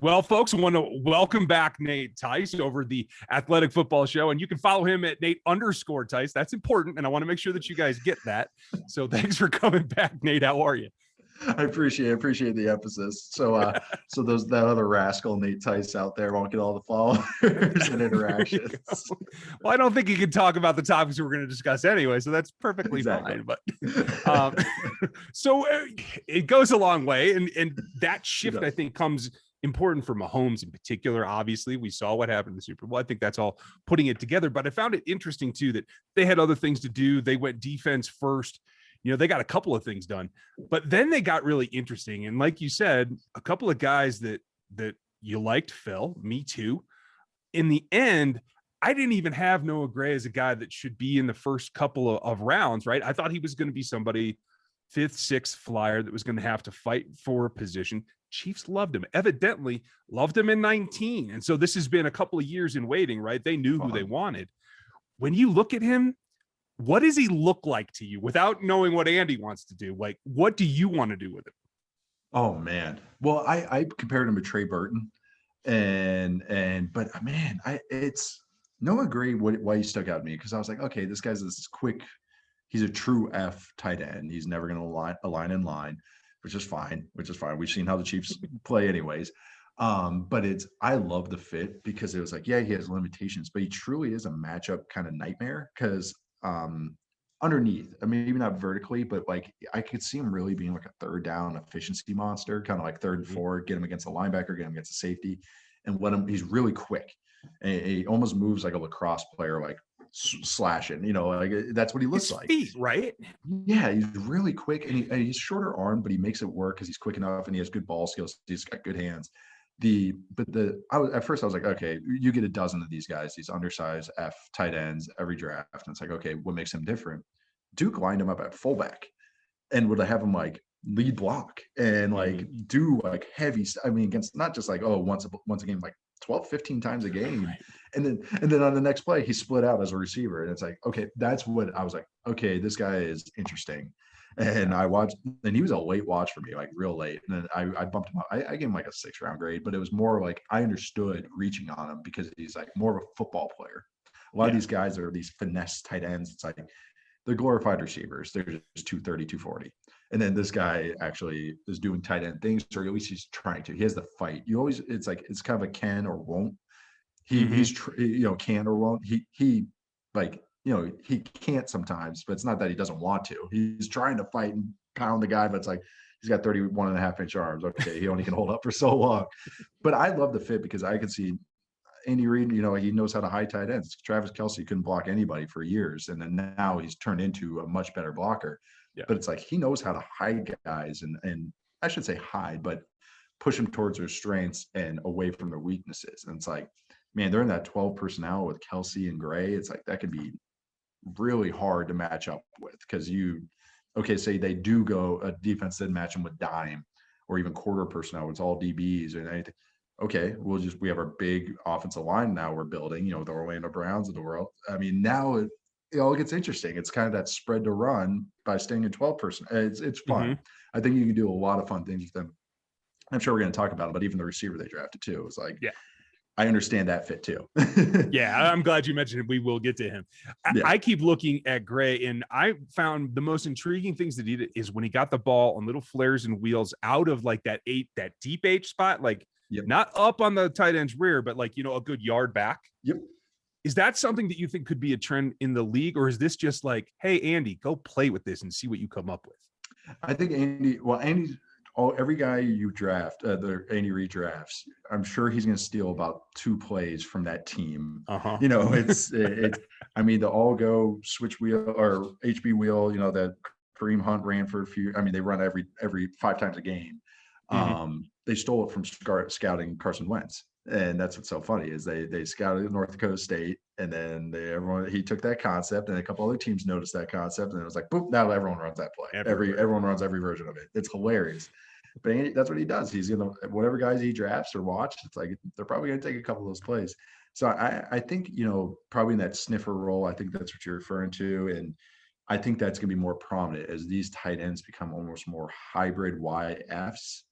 Well, folks, I want to welcome back Nate Tice over the Athletic Football Show, and you can follow him at Nate_Tice. That's important, and I want to make sure that you guys get that. So thanks for coming back, Nate. How are you? I appreciate the emphasis. So that other rascal Nate Tice out there won't get all the followers and interactions. Well, I don't think you can talk about the topics we're going to discuss anyway, so that's perfectly fine. But so it goes a long way, and that shift I think comes important for Mahomes in particular. Obviously, we saw what happened in the Super Bowl. I think that's all putting it together. But I found it interesting too that they had other things to do. They went defense first. You know, they got a couple of things done, but then they got really interesting. And like you said, a couple of guys that you liked, Phil, me too. In the end, I didn't even have Noah Gray as a guy that should be in the first couple of rounds, right? I thought he was going to be somebody fifth, sixth flyer that was going to have to fight for a position. Chiefs loved him, evidently loved him in 19. And so this has been a couple of years in waiting, right? They knew who they wanted. When you look at him, what does he look like to you without knowing what Andy wants to do? Like, what do you want to do with him? Oh man. Well, I compared him to Trey Burton but man, it's Noah Gray, why he stuck out to me, because I was like, okay, this guy's this quick, he's a true F tight end. He's never going to align in line, which is fine. We've seen how the Chiefs play anyways. But I love the fit because it was like, yeah, he has limitations, but he truly is a matchup kind of nightmare because underneath, I mean, maybe not vertically, but like I could see him really being like a third down efficiency monster, kind of like third and four, get him against a linebacker, get him against a safety, and he's really quick. And he almost moves like a lacrosse player, like slashing, like that's what he looks like. Feet, right? Yeah, he's really quick, and he's shorter arm, but he makes it work because he's quick enough and he has good ball skills. He's got good hands. At first I was like, okay, you get a dozen of these guys, these undersized F tight ends every draft, and it's like, okay, what makes him different? Duke lined him up at fullback and would have him like lead block and like do like heavy. I mean, against not just like once a game, like 12, 15 times a game. Right. And then on the next play, he split out as a receiver. And it's like, okay, that's what I was like, okay, this guy is interesting. And I watched, and he was a late watch for me, like real late. And then I bumped him up. I gave him like a 6th-round grade, but it was more like I understood reaching on him because he's like more of a football player. A lot of these guys are these finesse tight ends. It's like they're glorified receivers. They're just 230, 240. And then this guy actually is doing tight end things, or at least he's trying to. He has the fight. It's like it's kind of a can or won't. He's can or won't. He can't sometimes, but it's not that he doesn't want to. He's trying to fight and pound the guy, but it's like he's got 31.5-inch arms. Okay, he only can hold up for so long. But I love the fit because I could see Andy Reid, he knows how to hide tight ends. Travis Kelce couldn't block anybody for years, and then now he's turned into a much better blocker. Yeah. But it's like he knows how to hide guys and I should say hide, but push them towards their strengths and away from their weaknesses. And it's like, man, they're in that 12 personnel with Kelce and Gray. It's like that could be really hard to match up with because say they do go a defense didn't match them with dime or even quarter personnel. It's all DBs or anything. Okay, we have our big offensive line now we're building, the Orlando Browns of the world. I mean, now it all gets interesting. It's kind of that spread to run by staying in 12 personnel. It's fun. I think you can do a lot of fun things with them. I'm sure we're going to talk about it, but even the receiver they drafted too. It's like, I understand that fit too. Yeah, I'm glad you mentioned it. We will get to him. I keep looking at Gray, and I found the most intriguing things that he did is when he got the ball on little flares and wheels out of like that deep H spot, like not up on the tight end's rear, but like, a good yard back. Yep. Is that something that you think could be a trend in the league, or is this just like, hey, Andy, go play with this and see what you come up with? I think Andy's every guy you draft, the Andy Reid drafts, I'm sure he's going to steal about 2 plays from that team. It's I mean, the all go switch wheel or HB wheel, that Kareem Hunt ran for a few. I mean, they run every 5 times a game. They stole it from scouting Carson Wentz. And that's what's so funny is they scouted North Dakota State, and then he took that concept, and a couple other teams noticed that concept, and it was like, boop, now everyone runs that play. Everyone runs every version of it. It's hilarious. But Andy, that's what he does. He's gonna whatever guys he drafts or watch, it's like they're probably gonna take a couple of those plays. So I think probably in that sniffer role, I think that's what you're referring to, and I think that's gonna be more prominent as these tight ends become almost more hybrid YFs.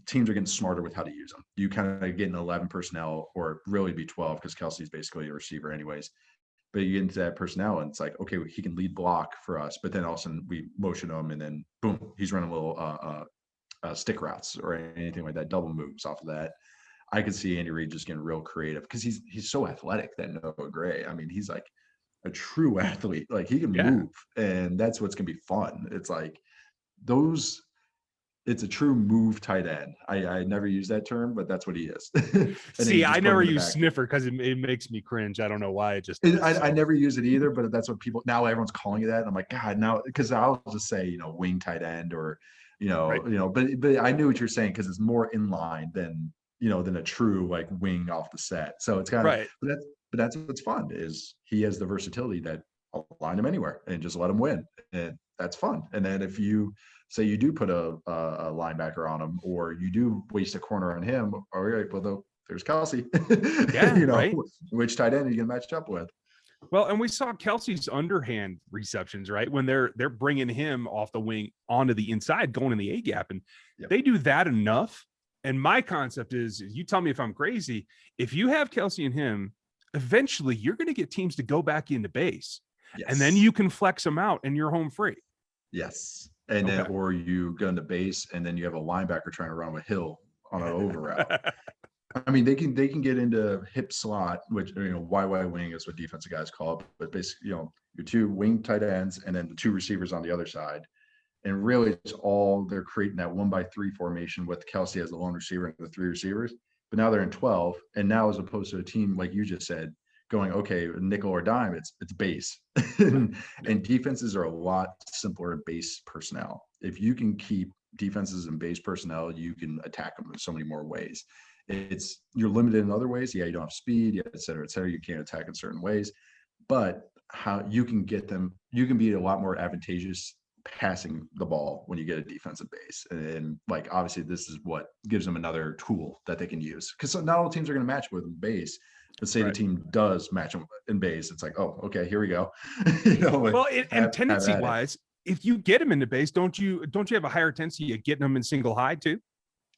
teams are getting smarter with how to use them. You kind of get an 11 personnel, or really be 12 because Kelsey's basically a receiver anyways. But you get into that personnel and it's like, okay, he can lead block for us, but then all of a sudden we motion him and then boom, he's running little stick routes or anything like that, double moves off of that. I could see Andy Reid just getting real creative because he's so athletic, that Noah Gray. I mean, he's like a true athlete. Like he can move, and that's what's gonna be fun. It's like it's a true move tight end. I never use that term, but that's what he is. See, I never use sniffer because it makes me cringe. I don't know why. I never use it either, but that's what people now, everyone's calling it that. And I'm like, God, now, because I'll just say, wing tight end or, right. But I knew what you're saying because it's more in line than a true like wing off the set. So it's kind of right. But that's what's fun is he has the versatility that I'll line him anywhere and just let him win. And that's fun. And then if you say you do put a linebacker on him, or you do waste a corner on him, all right, well, there's Kelsey. Yeah, right. Which tight end are you going to match up with? Well, and we saw Kelsey's underhand receptions, right? When they're bringing him off the wing onto the inside, going in the A gap, and they do that enough. And my concept is, you tell me if I'm crazy, if you have Kelsey and him, eventually you're going to get teams to go back into base, and then you can flex them out, and you're home free. Yes. And then, or you go into base, and then you have a linebacker trying to run with Hill on an over route. I mean, they can get into hip slot, which YY wing is what defensive guys call it. But basically, your two wing tight ends, and then the two receivers on the other side. And really, it's all they're creating that 1-by-3 formation with Kelsey as the lone receiver and the three receivers. But now they're in 12, and now as opposed to a team like you just said, going, okay, nickel or dime, it's base. and defenses are a lot simpler in base personnel. If you can keep defenses in base personnel, you can attack them in so many more ways. You're limited in other ways. Yeah, you don't have speed, et cetera, et cetera. You can't attack in certain ways, but how you can get them, you can be a lot more advantageous passing the ball when you get a defensive base. And like, obviously this is what gives them another tool that they can use. Because not all teams are going to match with base. But say the team does match them in base, it's like, oh, okay, here we go. And tendency-wise, if you get them into base, don't you have a higher tendency of getting them in single high too?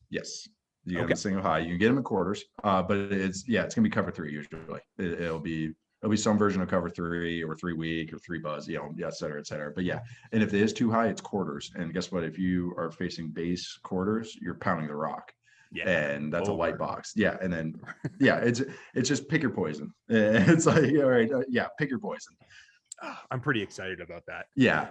Yes, you get them in single high. You can get them in quarters, but it's gonna be cover 3 usually. It'll be some version of cover 3 or 3 weak or 3 buzz, et cetera, et cetera. But and if it is too high, it's quarters. And guess what? If you are facing base quarters, you're pounding the rock. Yeah, and that's a white box. Yeah, and then it's just pick your poison. It's like, all right, pick your poison. I'm pretty excited about that. Yeah,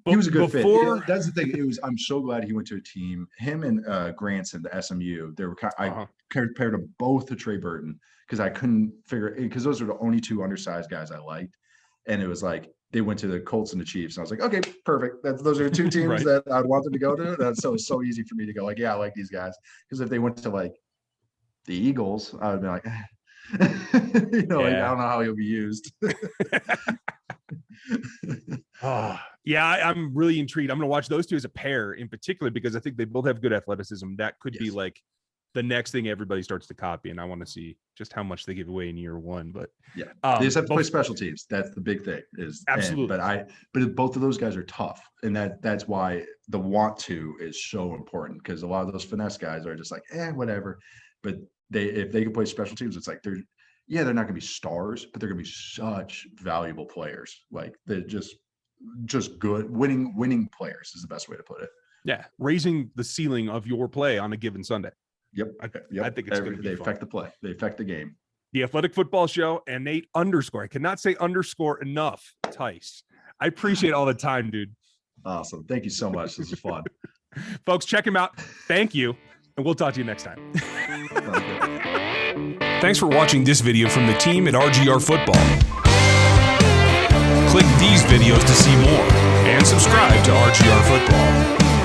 he was a good fit. That's the thing. I'm so glad he went to a team. Him and Granson, the SMU. They were I compared them both to Trey Burton because I couldn't figure because those are the only two undersized guys I liked, and it was like. They went to the Colts and the Chiefs. And I was like, okay, perfect. Those are the two teams that I'd want them to go to. That's so easy for me to go like, yeah, I like these guys. Because if they went to like the Eagles, I would be like, like, I don't know how he'll be used. I'm really intrigued. I'm going to watch those two as a pair in particular because I think they both have good athleticism. That could be like the next thing everybody starts to copy, and I want to see just how much they give away in year one. But they just have to play special teams. That's the big thing. Absolutely. But both of those guys are tough, and that's why the want to is so important because a lot of those finesse guys are just like, whatever. But if they can play special teams, it's like they're not going to be stars, but they're going to be such valuable players. Like they're just good winning players is the best way to put it. Yeah, raising the ceiling of your play on a given Sunday. Yep. I think it's going to be fun. Affect the play. They affect the game. The Athletic Football Show and Nate _ I cannot say underscore enough. Tice. I appreciate all the time, dude. Awesome. Thank you so much. This is fun. Folks, check him out. Thank you. And we'll talk to you next time. Thanks for watching this video from the team at RGR Football. Click these videos to see more and subscribe to RGR Football.